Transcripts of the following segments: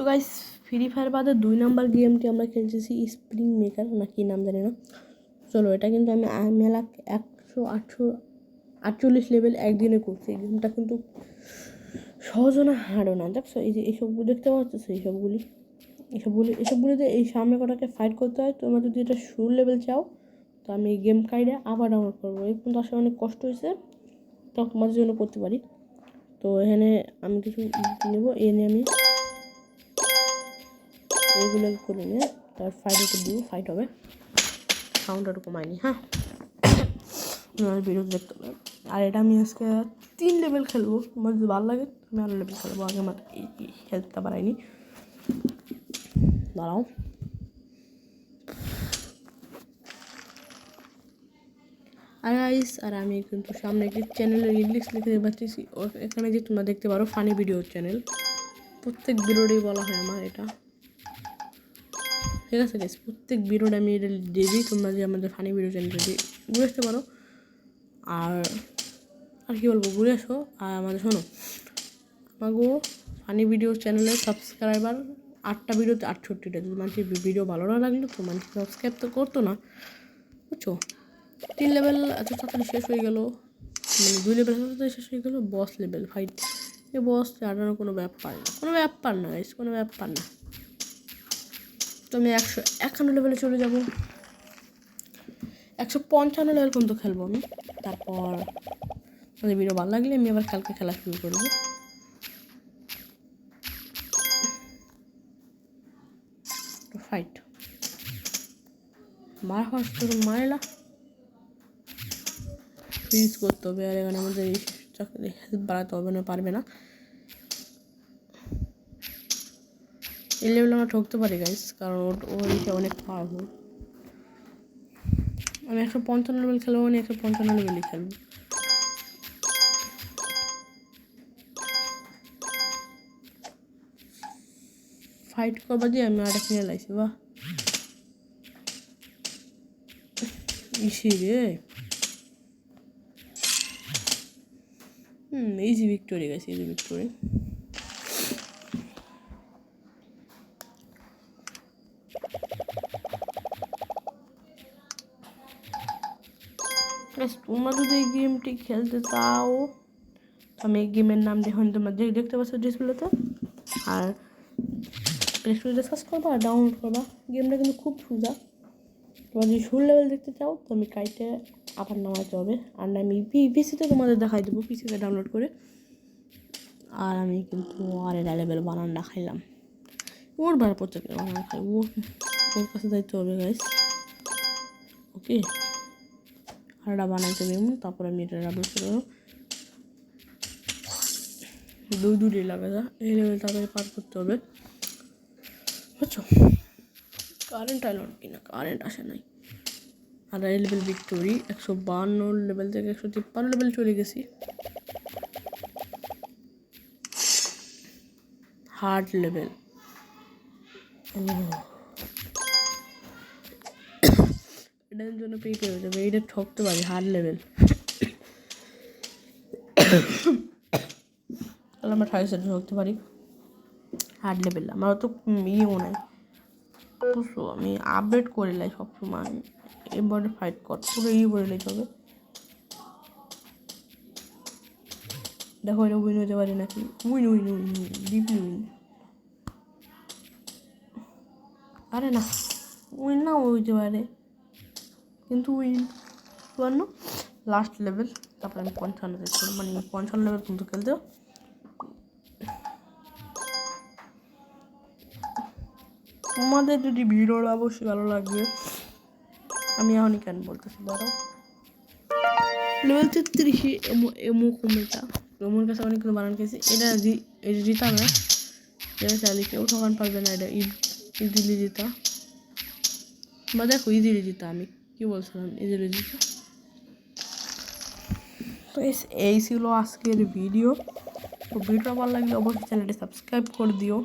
তো guys free fire বাদে 2 নম্বর গেমটি আমরা খেলতেছি স্প্রিং মেকার না কি নাম জানি না। চলো এটা কিন্তু আমি মেলা 148 লেভেল একদিনে করছি। এই গেমটা কিন্তু সহজ না হারও না। দেখছো এই যে এইসবগুলো দেখতে পাচ্ছ, এসবগুলিতে এই সামনে কটাকে ফাইট করতে হয়। তোমরা যদি এটা শুরু লেভেল চাও তো আমি গেম কাইডে আবার ডাউনলোড করবো। এই কিন্তু আসলে অনেক কষ্ট হয়েছে, তো তোমাদের জন্য করতে পারি। তো এখানে আমি কিছু নেব, এনে আমি এইগুলো করে নিয়ে তার ফাইট একটু দিব, ফাইট হবে। সাউন্ড একটু কমায়নি, হ্যাঁ ভিডিও দেখতে হবে। আর এটা আমি আজকে 3 লেভেল খেলবো। আমার যদি ভালো লাগে আমি আরও লেভেল খেলবো। আগে আমার এই হেলথটা বাড়াইনি, দাঁড়াও। আর আমি কিন্তু সামনে একটি চ্যানেলের ইংলিশ লিখে পাচ্ছি, এখানে যে তোমরা দেখতে পারো ফানি ভিডিও চ্যানেল। প্রত্যেক ভিডিওতেই বলা হয় আমার এটা, ঠিক আছে গাইস? প্রত্যেক ভিডিওটা আমি এটা দিয়ে দিই। তোমরা যে আমাদের ফানি ভিডিও চ্যানেলটা দিয়ে ঘুরে আসতে পারো। আর কি বলবো, ঘুরে আসো। আর আমাদের শোনো, আমাকে ফানি ভিডিও চ্যানেলের সাবস্ক্রাইবার 8টা ভিডিওতে 68টা। যদি মানুষের ভিডিও ভালো না লাগলো তো মানুষ সাবস্ক্রাইব তো করতো না, বুঝছো? 3 লেভেল এত তাড়াতাড়ি শেষ হয়ে গেল, মানে 2 লেভেল এত তাড়াতাড়ি শেষ হয়ে গেল। বস লেভেল ফাইট, এই বস আটানো কোনো ব্যাপার না গাইস, কোনো ব্যাপার না। তো আমি 151 লেভেলে চলে যাব, 155 লেভেল পর্যন্ত খেলবো আমি। তারপর আমাদের ভিডিও ভালো লাগলে আমি আবার কালকে খেলা শুরু করবো। ফাইট মার ফার্স্ট মারেলা ফ্রিজ করতে হবে। আর এখানে আমাদের এই হেল্প বাড়াতে হবে না, পারবে না। এই লেভেলে আমরা ঠকতে পারি গাইস, কারণ ওইটা অনেক পাওয়ারফুল। আমি 155 লেভেল খেলবো, মানে 155 লেভেলই খেলবো। ফাইট করবা দিয়ে আমি আরেক কিনে লাইছি, বাহ ইসি রে। Easy victory guys, easy victory. তোমরা যদি এই গেমটি খেলতে চাও তো আমি এই গেমের নাম দেখুন, তোমরা দেখতে পাচ্ছ ডিসপ্লেতে। আর প্লে স্টোরে সার্চ করবা আর ডাউনলোড করবা। গেমটা কিন্তু খুব সোজা। তোমরা যদি শুরু লেভেল দেখতে চাও তো আমি কাইটে আবার নামাতে হবে। আর আমি পিসিতে তোমাদের দেখাই দেবো, পিসিতে ডাউনলোড করে। আর আমি কিন্তু আর এটা লেভেল বানান দেখাইলাম, ওর বার প্রত্যেক বানান খাই, ওর কাছে যাইতে হবে গাইস। ওকে, আর এটা বানাইতে হবে এমন। তারপর আমি এটা ডাউনলোড করবো। দুই লাগে যা, এই লেভেল তাড়াতাড়ি পার করতে হবে, বুঝছো? কারেন্ট আইল কিনা, কারেন্ট আসে নাই। আর এই লেভেল ভিক্টোরি 152 লেভেল থেকে 153 লেভেল চলে গেছি। হার্ড লেভেল, এটার জন্য পেয়ে হয়ে যাবে। এটা ঠকতে পারি হার্ড লেভেল। তাহলে আমরা ঠাই সাথে ঠকতে পারি হার্ড লেভেল। আমার তো ইয়েও নাই, বুঝছো? আমি আপডেট করে লাই সবসময়। এবারে ফাইট কর পুরো করে লাই তবে দেখো এটা উইন হতে পারি নাকি। Win deeply win. আরে না, উইন না হইতে পারে কিন্তু উইন পারলো। লাস্ট লেভেল, তারপরে আমি 55 দেখছিলাম, মানে 55 লেভেল কিন্তু খেলতে। তোমাদের যদি ভিডিওটা অবশ্যই ভালো লাগবে, আমি এখনই কেন বলতেছি বলো। লেভেল 33 এমো কমেটা আমার কাছে অনেক কিছু বানান খেয়েছি। এটা জিতা না, এটা চাইলে কেউ ঠকান পারবে না। এটা ইজিলি জিতা, বা দেখো ইজিলি জিতা। আমি কি বলছিলাম, ইজিলি জিতা। তো এই ছিল আজকের ভিডিও। তো ভিডিওটা ভালো লাগলে অবশ্যই চ্যানেলটি সাবস্ক্রাইব করে দিও।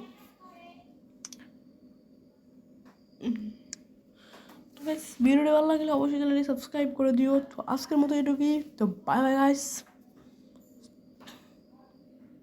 তো ভিডিওটা ভালো লাগলে অবশ্যই চ্যানেলটি সাবস্ক্রাইব করে দিও। তো আজকের মতো এটুকুই। তো বাই বাই গাইস।